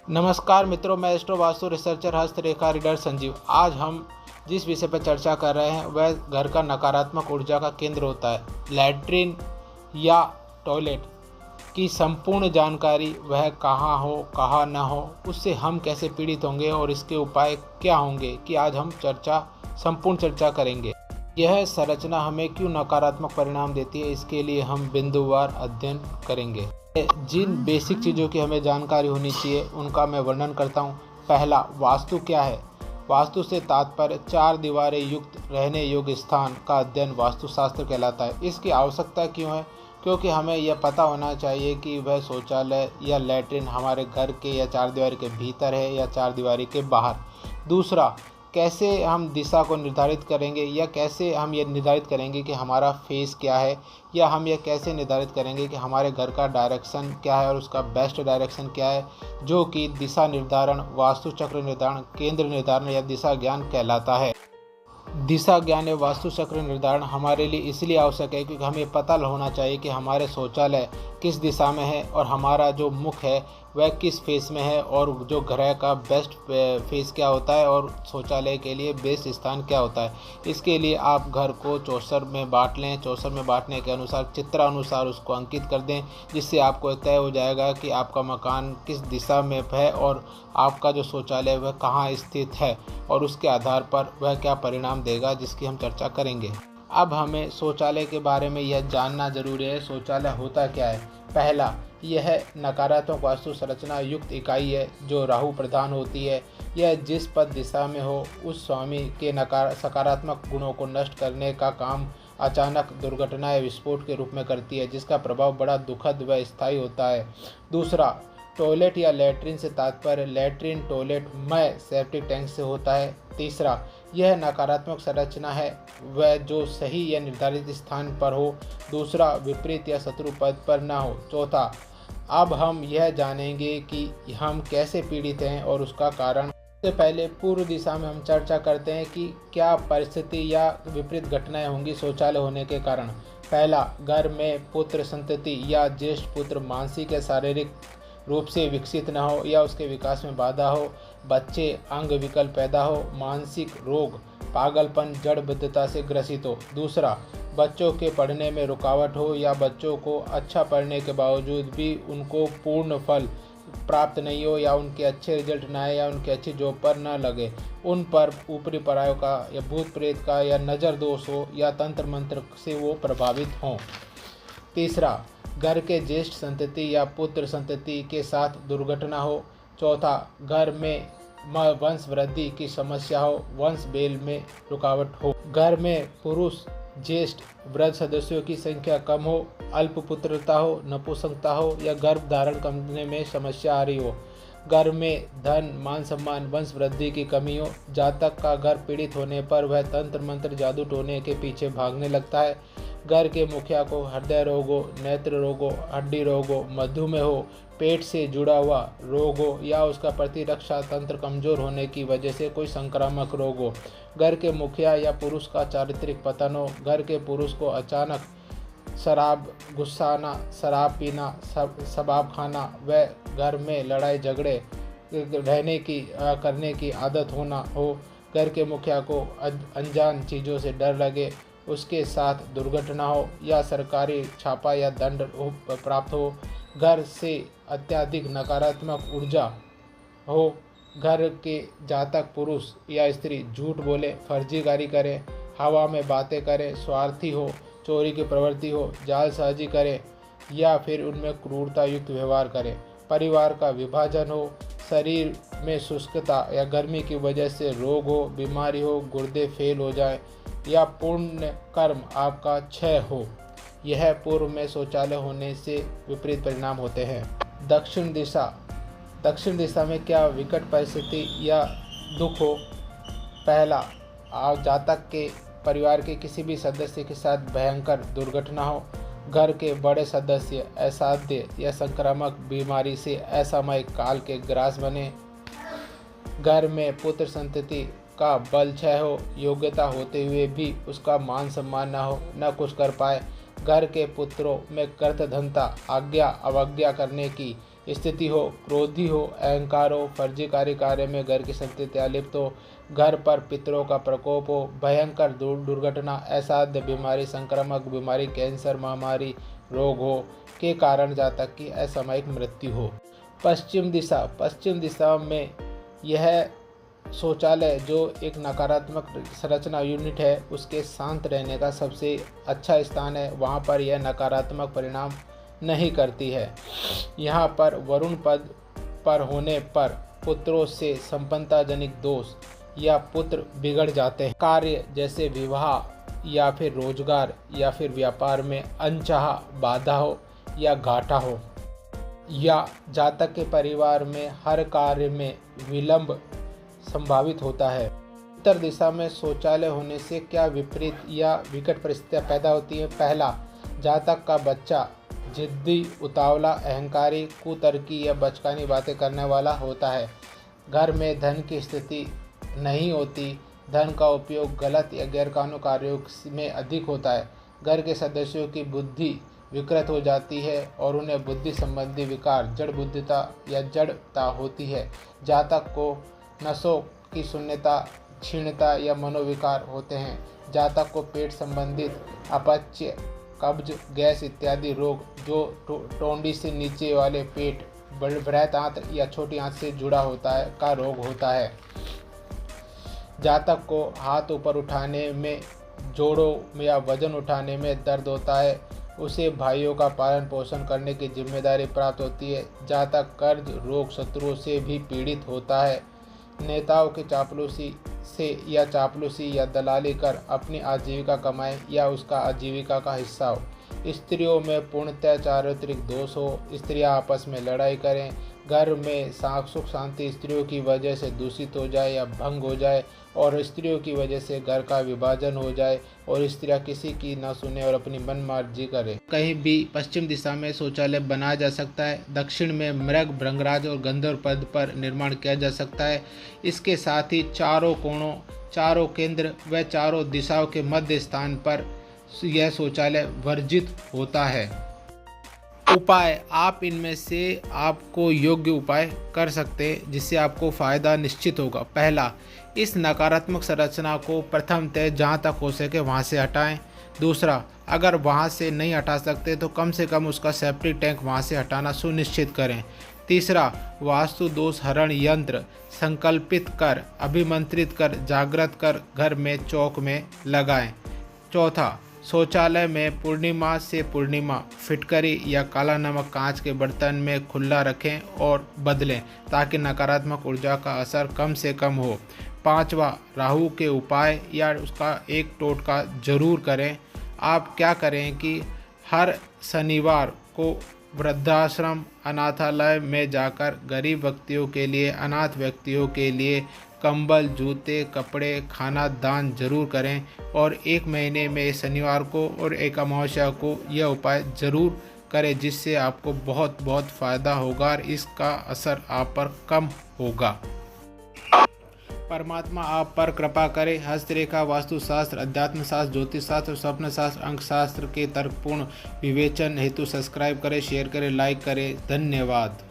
नमस्कार मित्रों, मैं एस्ट्रो वास्तु रिसर्चर हस्तरेखा रीडर संजीव। आज हम जिस विषय पर चर्चा कर रहे हैं वह घर का नकारात्मक ऊर्जा का केंद्र होता है। लैट्रिन या टॉयलेट की संपूर्ण जानकारी, वह कहाँ हो कहाँ न हो, उससे हम कैसे पीड़ित होंगे और इसके उपाय क्या होंगे, कि आज हम संपूर्ण चर्चा करेंगे। यह संरचना हमें क्यों नकारात्मक परिणाम देती है, इसके लिए हम बिंदुवार अध्ययन करेंगे। जिन बेसिक चीज़ों की हमें जानकारी होनी चाहिए उनका मैं वर्णन करता हूँ। पहला, वास्तु क्या है। वास्तु से तात्पर्य 4 दीवारें युक्त रहने योग्य स्थान का अध्ययन वास्तुशास्त्र कहलाता है। इसकी आवश्यकता क्यों है? क्योंकि हमें यह पता होना चाहिए कि वह शौचालय या लैट्रिन हमारे घर के या 4 दीवारी के भीतर है या 4 दीवारी के बाहर। दूसरा, कैसे हम दिशा को निर्धारित करेंगे, या कैसे हम ये निर्धारित करेंगे कि हमारा फेस क्या है, या हम यह कैसे निर्धारित करेंगे कि हमारे घर का डायरेक्शन क्या है और उसका बेस्ट डायरेक्शन क्या है, जो कि दिशा निर्धारण, वास्तु चक्र निर्धारण, केंद्र निर्धारण या दिशा ज्ञान कहलाता है। दिशा ज्ञान या वास्तु चक्र निर्धारण हमारे लिए इसलिए आवश्यक है क्योंकि हमें पता होना चाहिए कि हमारे शौचालय किस दिशा में है और हमारा जो मुख है वह किस फेस में है, और जो ग्रह का बेस्ट फेस क्या होता है और शौचालय के लिए बेस्ट स्थान क्या होता है। इसके लिए आप घर को चौसर में बांट लें। चौसर में बांटने के अनुसार चित्रानुसार उसको अंकित कर दें, जिससे आपको तय हो जाएगा कि आपका मकान किस दिशा में है और आपका जो शौचालय वह कहाँ स्थित है, और उसके आधार पर वह क्या परिणाम देगा, जिसकी हम चर्चा करेंगे। अब हमें शौचालय के बारे में यह जानना जरूरी है। शौचालय होता क्या है? पहला, यह नकारात्मक वास्तु संरचना युक्त इकाई है जो राहु प्रधान होती है। यह जिस पद दिशा में हो उस स्वामी के सकारात्मक गुणों को नष्ट करने का काम अचानक दुर्घटना या विस्फोट के रूप में करती है, जिसका प्रभाव बड़ा दुखद व स्थायी होता है। दूसरा, टॉयलेट या लैट्रिन से तात्पर्य लैट्रिन, टॉयलेट मय सेप्टिक टैंक से होता है। तीसरा, यह नकारात्मक संरचना है वह जो सही या निर्धारित स्थान पर हो। दूसरा, विपरीत या शत्रु पद पर न हो। चौथा, अब हम यह जानेंगे कि हम कैसे पीड़ित हैं और उसका कारण। इससे पहले पूर्व दिशा में हम चर्चा करते हैं कि क्या परिस्थिति या विपरीत घटनाएं होंगी शौचालय होने के कारण। पहला, घर में पुत्र संतति या ज्येष्ठ पुत्र मानसिक या शारीरिक रूप से विकसित न हो या उसके विकास में बाधा हो, बच्चे अंग विकल पैदा हो, मानसिक रोग, पागलपन, जड़बद्धता से ग्रसित हो। दूसरा, बच्चों के पढ़ने में रुकावट हो या बच्चों को अच्छा पढ़ने के बावजूद भी उनको पूर्ण फल प्राप्त नहीं हो, या उनके अच्छे रिजल्ट ना आए, या उनके अच्छी जॉब पर न लगे, उन पर ऊपरी परायों का या भूत प्रेत का या नज़र दोष हो, या तंत्र मंत्र से वो प्रभावित हों। तीसरा, घर के ज्येष्ठ संतति या पुत्र संतति के साथ दुर्घटना हो। चौथा, घर में वंश वृद्धि की समस्या हो, वंश बेल में रुकावट हो, घर में पुरुष ज्येष्ठ वृद्ध सदस्यों की संख्या कम हो, अल्प पुत्रता हो, नपुंसकता हो, या गर्भ धारण करने में समस्या आ रही हो, घर में धन, मान सम्मान, वंश वृद्धि की कमी हो, जातक का घर पीड़ित होने पर वह तंत्र मंत्र, जादू टोने के पीछे भागने लगता है, घर के मुखिया को हृदय रोगों, नेत्र रोगों, हड्डी रोगों, मधुमेह हो, पेट से जुड़ा हुआ रोग हो, या उसका प्रतिरक्षा तंत्र कमजोर होने की वजह से कोई संक्रामक रोग हो, घर के मुखिया या पुरुष का चारित्रिक पतन हो, घर के पुरुष को अचानक शराब घुसाना, शराब पीना, शबाब खाना व घर में लड़ाई झगड़े करने की आदत होना हो, घर के मुखिया को अनजान चीज़ों से डर लगे, उसके साथ दुर्घटना हो, या सरकारी छापा या दंड प्राप्त हो, घर से अत्यधिक नकारात्मक ऊर्जा हो, घर के जातक पुरुष या स्त्री झूठ बोले, फर्जीकारी करे, हवा में बातें करे, स्वार्थी हो, चोरी की प्रवृत्ति हो, जालसाजी करे, या फिर उनमें क्रूरता युक्त व्यवहार करे, परिवार का विभाजन हो, शरीर में शुष्कता या गर्मी की वजह से रोग हो, बीमारी हो, गुर्दे फेल हो जाए, या पुण्य कर्म आपका क्षय हो। यह पूर्व में शौचालय होने से विपरीत परिणाम होते हैं। दक्षिण दिशा में क्या विकट परिस्थिति या दुख हो। पहला, जातक के परिवार के किसी भी सदस्य के साथ भयंकर दुर्घटना हो, घर के बड़े सदस्य असाध्य या संक्रामक बीमारी से असामयिक काल के ग्रास बने, घर में पुत्र संतति का बल क्षय हो, योग्यता होते हुए भी उसका मान सम्मान न हो, न कुछ कर पाए, घर के पुत्रों में कर्तधनता, आज्ञा अवज्ञा करने की स्थिति हो, क्रोधी हो, अहंकार हो, फर्जीकारी कार्य में घर की संपत्ति लिप्त हो, घर पर पितरों का प्रकोप हो, भयंकर दुर्घटना, असाध्य बीमारी, संक्रामक बीमारी, कैंसर, महामारी, रोग हो के कारण जातक की असामयिक मृत्यु हो। पश्चिम दिशा में यह शौचालय जो एक नकारात्मक संरचना यूनिट है, उसके शांत रहने का सबसे अच्छा स्थान है। वहाँ पर यह नकारात्मक परिणाम नहीं करती है। यहाँ पर वरुण पद पर होने पर पुत्रों से संपन्नता जनित दोष या पुत्र बिगड़ जाते हैं। कार्य जैसे विवाह या फिर रोजगार या फिर व्यापार में अनचाहा बाधा हो या घाटा हो, या जातक के परिवार में हर कार्य में विलंब संभावित होता है। उत्तर दिशा में शौचालय होने से क्या विपरीत या विकट परिस्थितियां पैदा होती हैं। पहला, जातक का बच्चा जिद्दी, उतावला, अहंकारी, कुतर्की या बचकानी बातें करने वाला होता है। घर में धन की स्थिति नहीं होती, धन का उपयोग गलत या गैरकानूनी कार्यों में अधिक होता है। घर के सदस्यों की बुद्धि विकृत हो जाती है और उन्हें बुद्धि संबंधी विकार, जड़ बुद्धिता या जड़ता होती है। जातक को नसों की शून्यता, क्षीणता या मनोविकार होते हैं। जातक को पेट संबंधित अपच, कब्ज, गैस इत्यादि रोग जो टोंडी से नीचे वाले पेट, बृहत आंत्र या छोटी आंत से जुड़ा होता है का रोग होता है। जातक को हाथ ऊपर उठाने में, जोड़ों में या वजन उठाने में दर्द होता है। उसे भाइयों का पालन पोषण करने की जिम्मेदारी प्राप्त होती है। जातक कर्ज रोग शत्रुओं से भी पीड़ित होता है। नेताओं की चापलूसी या दलाली कर अपनी आजीविका कमाए या उसका आजीविका का हिस्सा हो। स्त्रियों में पूर्णतः चारित्रिक दोष हो, स्त्रियां आपस में लड़ाई करें, घर में सुख शांति स्त्रियों की वजह से दूषित हो जाए या भंग हो जाए, और स्त्रियों की वजह से घर का विभाजन हो जाए और स्त्रियां किसी की न सुने और अपनी मनमर्जी करें। कहीं भी पश्चिम दिशा में शौचालय बनाया जा सकता है। दक्षिण में मृग, भृंगराज और गंधर्व पद पर निर्माण किया जा सकता है। इसके साथ ही चारों कोणों, चारों केंद्र व चारों दिशाओं के मध्य स्थान पर यह शौचालय वर्जित होता है। उपाय, आप इनमें से आपको योग्य उपाय कर सकते हैं जिससे आपको फ़ायदा निश्चित होगा। पहला, इस नकारात्मक संरचना को प्रथमतः जहाँ तक हो सके वहाँ से हटाएं। दूसरा, अगर वहाँ से नहीं हटा सकते तो कम से कम उसका सेप्टिक टैंक वहाँ से हटाना सुनिश्चित करें। तीसरा, वास्तु दोष हरण यंत्र संकल्पित कर, अभिमंत्रित कर, जागृत कर घर में चौक में लगाएं। चौथा, शौचालय में पूर्णिमा से पूर्णिमा फिटकरी या काला नमक कांच के बर्तन में खुला रखें और बदलें ताकि नकारात्मक ऊर्जा का असर कम से कम हो। पांचवा, राहु के उपाय या उसका एक टोटका जरूर करें। आप क्या करें कि हर शनिवार को वृद्धाश्रम, अनाथालय में जाकर गरीब व्यक्तियों के लिए, अनाथ व्यक्तियों के लिए कंबल, जूते, कपड़े, खाना दान जरूर करें और एक महीने में शनिवार को और एक अमावस्या को यह उपाय ज़रूर करें जिससे आपको बहुत बहुत फ़ायदा होगा और इसका असर आप पर कम होगा। परमात्मा आप पर कृपा करे। हस्तरेखा, वास्तुशास्त्र, अध्यात्म शास्त्र, ज्योतिष शास्त्र, स्वप्न शास्त्र, अंक शास्त्र के तर्कपूर्ण विवेचन हेतु सब्सक्राइब करें, शेयर करें, लाइक करें। धन्यवाद।